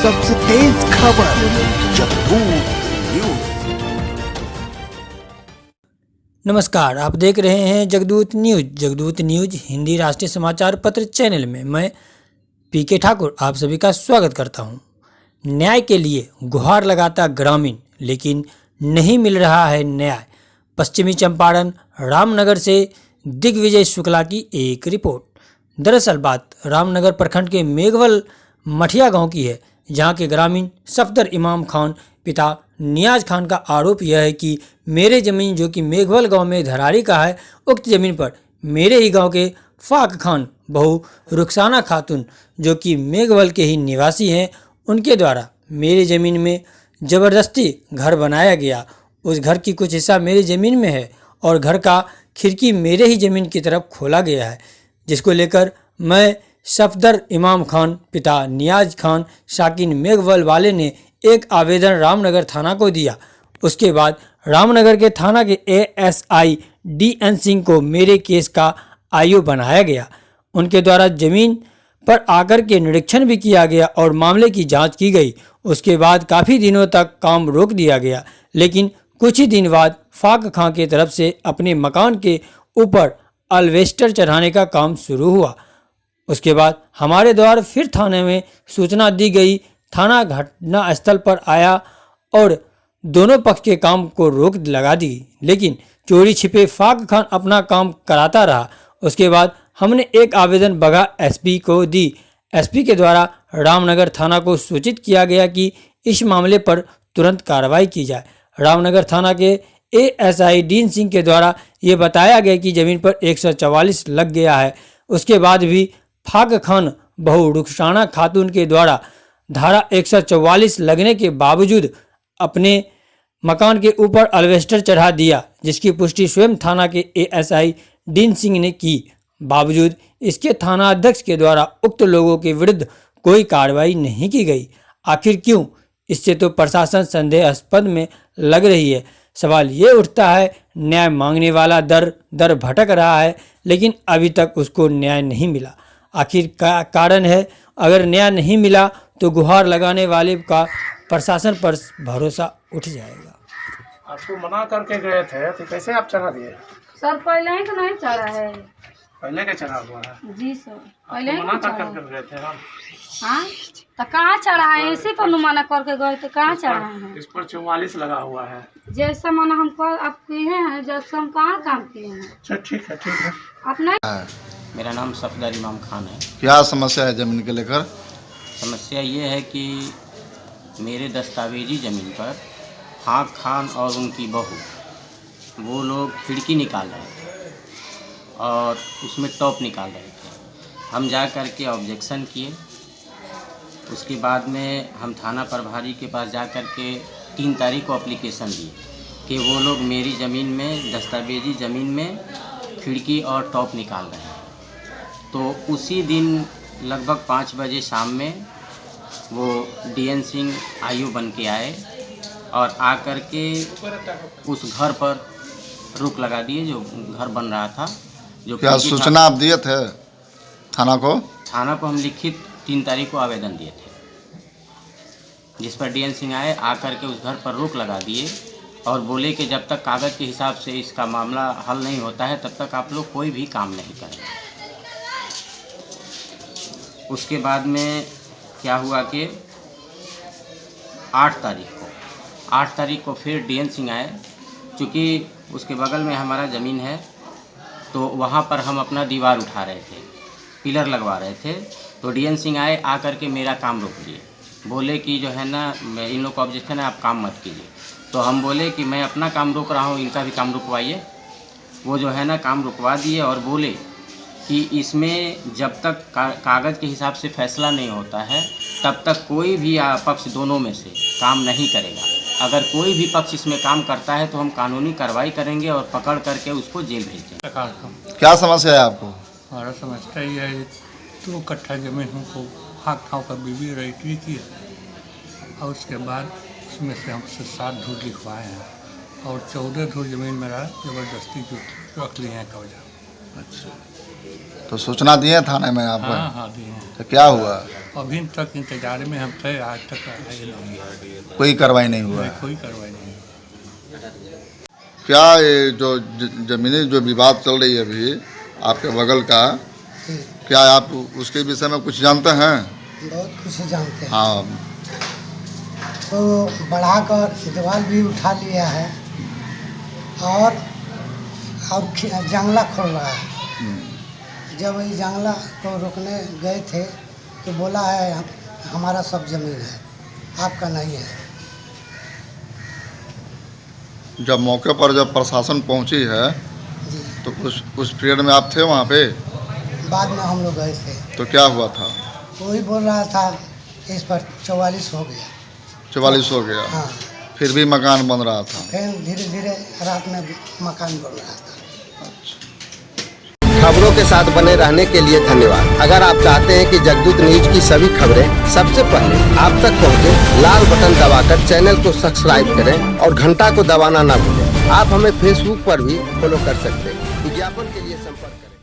सबसे तेज खबर जगदूत न्यूज। नमस्कार, आप देख रहे हैं जगदूत न्यूज। जगदूत न्यूज हिंदी राष्ट्रीय समाचार पत्र चैनल में मैं पीके ठाकुर आप सभी का स्वागत करता हूं। न्याय के लिए गुहार लगाता ग्रामीण, लेकिन नहीं मिल रहा है न्याय। पश्चिमी चंपारण रामनगर से दिग्विजय शुक्ला की एक रिपोर्ट। दरअसल बात रामनगर प्रखंड के मेघवल मठिया गांव की है, जहां के ग्रामीण सफदर इमाम खान पिता नियाज खान का आरोप यह है कि मेरे ज़मीन जो कि मेघवल गांव में धरारी का है, उक्त ज़मीन पर मेरे ही गांव के फाक खान बहू रुखसाना खातून जो कि मेघवल के ही निवासी हैं, उनके द्वारा मेरी ज़मीन में ज़बरदस्ती घर बनाया गया। उस घर की कुछ हिस्सा मेरी ज़मीन में है और घर का खिड़की मेरे ही ज़मीन की तरफ खोला गया है, जिसको लेकर मैं सफदर इमाम खान पिता नियाज खान शाकिन मेघवल वाले ने एक आवेदन रामनगर थाना को दिया। उसके बाद रामनगर के थाना के एएसआई DN सिंह को मेरे केस का आईओ बनाया गया। उनके द्वारा ज़मीन पर आकर के निरीक्षण भी किया गया और मामले की जांच की गई। उसके बाद काफ़ी दिनों तक काम रोक दिया गया, लेकिन कुछ ही दिन बाद फाक खां की तरफ से अपने मकान के ऊपर अल्वेस्टर चढ़ाने का काम शुरू हुआ। उसके बाद हमारे द्वारा फिर थाने में सूचना दी गई। थाना घटना स्थल पर आया और दोनों पक्ष के काम को रोक लगा दी, लेकिन चोरी छिपे फाक खान अपना काम कराता रहा। उसके बाद हमने एक आवेदन बघा SP को दी। SP के द्वारा रामनगर थाना को सूचित किया गया कि इस मामले पर तुरंत कार्रवाई की जाए। रामनगर थाना के ASI DN सिंह के द्वारा ये बताया गया कि ज़मीन पर 144 लग गया है। उसके बाद भी फाक खान बहू रुखसाना खातून के द्वारा धारा 144 लगने के बावजूद अपने मकान के ऊपर अल्वेस्टर चढ़ा दिया, जिसकी पुष्टि स्वयं थाना के ASI DN सिंह ने की। बावजूद इसके थाना अध्यक्ष के द्वारा उक्त लोगों के विरुद्ध कोई कार्रवाई नहीं की गई। आखिर क्यों? इससे तो प्रशासन संदेहास्पद में लग रही है। सवाल ये उठता है, न्याय मांगने वाला दर दर भटक रहा है, लेकिन अभी तक उसको न्याय नहीं मिला। आखिर का कारण है, अगर न्याय नहीं मिला तो गुहार लगाने वाले का प्रशासन पर भरोसा उठ जाएगा। आपको मना करके गए थे तो कैसे आप चढ़ा दिए? सर पहले ही तो नहीं चढ़ा है। पहले के चढ़ा हुआ है? जी सर, पहले ही मना तो चढ़ा कर गए थे हम। हाँ, तो कहाँ चढ़ा है? इसी पर मना करके गए थे, कहाँ चढ़ा है? इस पर 44 लगा हुआ है। जैसा मना हमको आप किए हैं, जैसे हम कहाँ काम किए हैं। अच्छा ठीक है, ठीक है। आप नहीं। मेरा नाम सफदर इमाम खान है। क्या समस्या है ज़मीन के लेकर? समस्या ये है कि मेरे दस्तावेजी ज़मीन पर फाक खान और उनकी बहू वो लोग खिड़की निकाल रहे थे और उसमें टॉप निकाल रहे थे। हम जा कर के ऑब्जेक्शन किए। उसके बाद में हम थाना प्रभारी के पास जा कर के 3 तारीख को एप्लीकेशन दिए कि वो लोग मेरी ज़मीन में दस्तावेजी ज़मीन में खिड़की और टॉप निकाल रहे हैं। तो उसी दिन लगभग 5 बजे शाम में वो DN सिंह आईओ बन के आए और आकर के उस घर पर रुक लगा दिए जो घर बन रहा था। जो क्या सूचना आप दिए थे थाना को? थाना को हम लिखित 3 तारीख को आवेदन दिए थे, जिस पर DN सिंह आए, आकर के उस घर पर रोक लगा दिए और बोले कि जब तक कागज़ के हिसाब से इसका मामला हल नहीं होता है तब तक आप लोग कोई भी काम नहीं करें। उसके बाद में क्या हुआ कि 8 तारीख को फिर DN सिंह आए। चूँकि उसके बगल में हमारा ज़मीन है, तो वहाँ पर हम अपना दीवार उठा रहे थे, पिलर लगवा रहे थे। तो DN सिंह आए, आकर के मेरा काम रोक दिए। बोले कि जो है ना, इन लोग का ऑब्जेक्शन है, आप काम मत कीजिए। तो हम बोले कि मैं अपना काम रोक रहा हूँ, इनका भी काम रुकवाइए। वो जो है ना काम रुकवा दिए और बोले कि इसमें जब तक कागज़ के हिसाब से फैसला नहीं होता है तब तक कोई भी पक्ष दोनों में से काम नहीं करेगा। अगर कोई भी पक्ष इसमें काम करता है तो हम कानूनी कार्रवाई करेंगे और पकड़ करके उसको जेल भेज देंगे। क्या समस्या है आपको? हमारा समस्या ये है, 2 कट्ठा ज़मीन हमको फाक खां का बीबी रजिस्ट्री की है और उसके बाद उसमें से हमसे 7 धूर लिखवाए हैं और 14 धूर ज़मीन मेरा ज़बरदस्ती जो रख लिए हैं कब्जा। अच्छा, तो सूचना दिए थाने में आप? हाँ हाँ दिए हैं। तो क्या हुआ? अभी तक इंतजार में हम थे, आज तक आए नहीं, कोई कार्रवाई नहीं हुआ है? कोई कार्रवाई नहीं। क्या ये जो जमीनी जो विवाद चल रही है अभी आपके बगल का, क्या आप उसके विषय में कुछ जानते हैं? बहुत कुछ जानते हैं। हाँ, तो बढ़ाकर दीवार भी उठा लिया है और जंगला खोल रहा है। जब ये जंगला को रोकने गए थे तो बोला है हमारा सब जमीन है, आपका नहीं है। जब मौके पर जब प्रशासन पहुंची है जी, तो उस पीरियड में आप थे वहाँ पे? बाद में हम लोग गए थे तो क्या हुआ था? वही बोल रहा था इस पर 44 हो गया। 44 हो गया? हाँ, फिर भी मकान बन रहा था? फिर धीरे धीरे रात में मकान बन रहा था। खबरों के साथ बने रहने के लिए धन्यवाद। अगर आप चाहते हैं कि जगदूत न्यूज की सभी खबरें सबसे पहले आप तक पहुंचे, लाल बटन दबाकर चैनल को सब्सक्राइब करें और घंटा को दबाना ना भूलें। आप हमें फेसबुक पर भी फॉलो कर सकते हैं। विज्ञापन के लिए संपर्क करें।